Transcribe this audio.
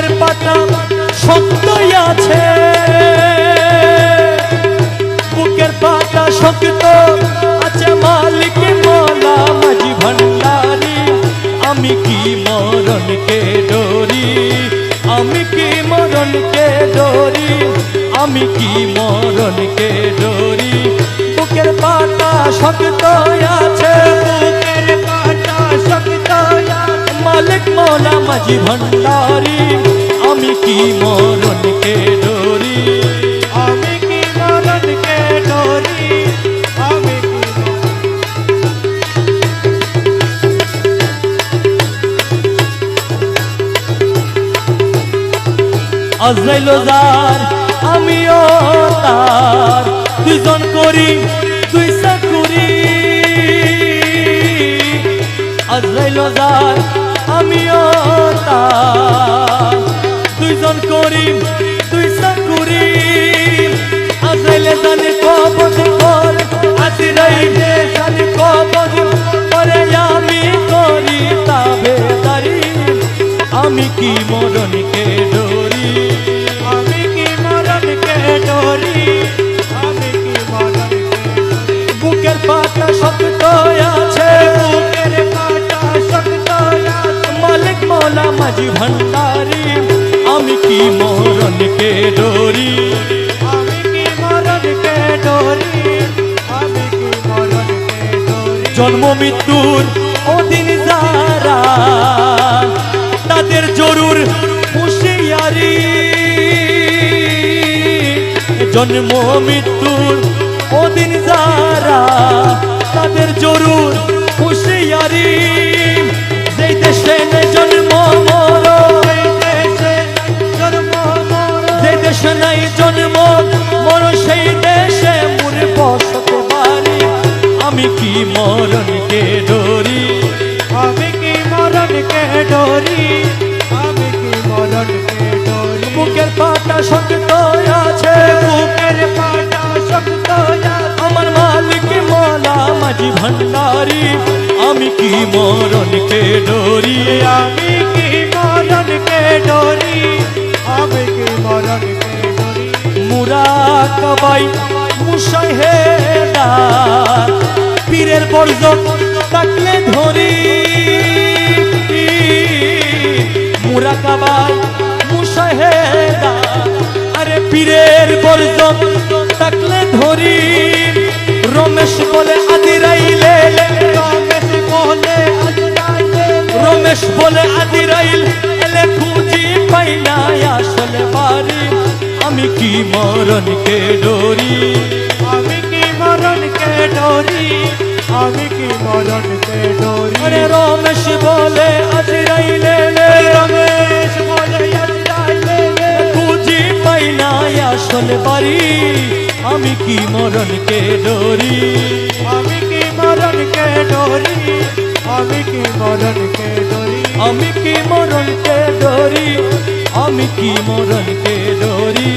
বুকের পাটা শক্তই আছে, বুকের পাটা শক্ত আছে মালিক মৌলা মাঝি ভান্ডারি। আমি কি মরণকে ডরি, আমি কি মরণকে ডরি, আমি কি মরণকে ডরি। বুকের পাটা শক্ত আছে, বুকের পাটা শক্ত আছে মালিক মৌলা মাঝি ভান্ডারি। আমি কি মরণকে ডরি, আমি কি মরণকে ডরি, আমি কি আজরাইল যার আমিও তার, দুইজন করি দুই চাকুরি। আজরাইল যার আমিও তার, দুইজন করি দুই চাকুরি। আজরাইলে জানি কবজ কর, আজরাইলে জানি কবজ করে, আমি করি তাবেদারি। আমি কি মরণকে ডরি, আমি কি মরণকে ডরি, আমি কি মরণকে ডরি। বুকের পাটা শক্ত আছে, বুকের পাটা শক্ত আছে মালিক মৌলা মাঝি ভান্ডারি। আমি কি মরণকে ডরি, আমি কি মরণকে ডরি, আমি কি মরণকে ডরি। জন্ম মৃত্যুর অধীন যারা, তাদের জরুর হুঁশিয়ারি। জন্ম মৃত্যুর অধীন যারা, তাদের জরুর হুঁশিয়ারি। যেই দেশে নেই জন্ম মরণ, যে দেশে নাই জন্ম মরণ, সেই দেশে মোরে বসতে পারি। আমি কি মরণকে ডরি, আমি কি মরণকে ডরি, আমি কি মরণকে ডরি। বুকের পাটা শক্ত আছে, বুকের পাটা শক্ত আছে আমার মালিক মৌলা মাঝি ভান্ডারি। আমি কি মরণকে ডরি, আমি কি মরণকে ডরি, আমি কি মরণকে ডরি। মুরাকাবাই মুশাহেদার, পীরের বর্জন থাকলে ধরি। মুরাকাবাই মুশাহেদার, আরে পীরের বর্জন থাকলে ধরি। রমেশ বলে আদিরাইলে, রমেশ বলে আজরাইলে, রমেশ বলে আদিরাইল এলে খুঁজি পাই না আসলে বাড়ি। আমি কি মরণকে ডরি, আমি কি মরণকে ডরি, আমি কি মরণকে ডরি। আরে রমেশ বলে আদিরাইলে, রমেশ বলে আজরাইলে, খুঁজি পাই না আসলে বাড়ি। আমি কি মরণকে ডরি, আমি কি মরণকে ডরি, আমি কি মরণকে ডরি। আমি কি মরণকে ডরি, আমি কি মরণকে ডরি।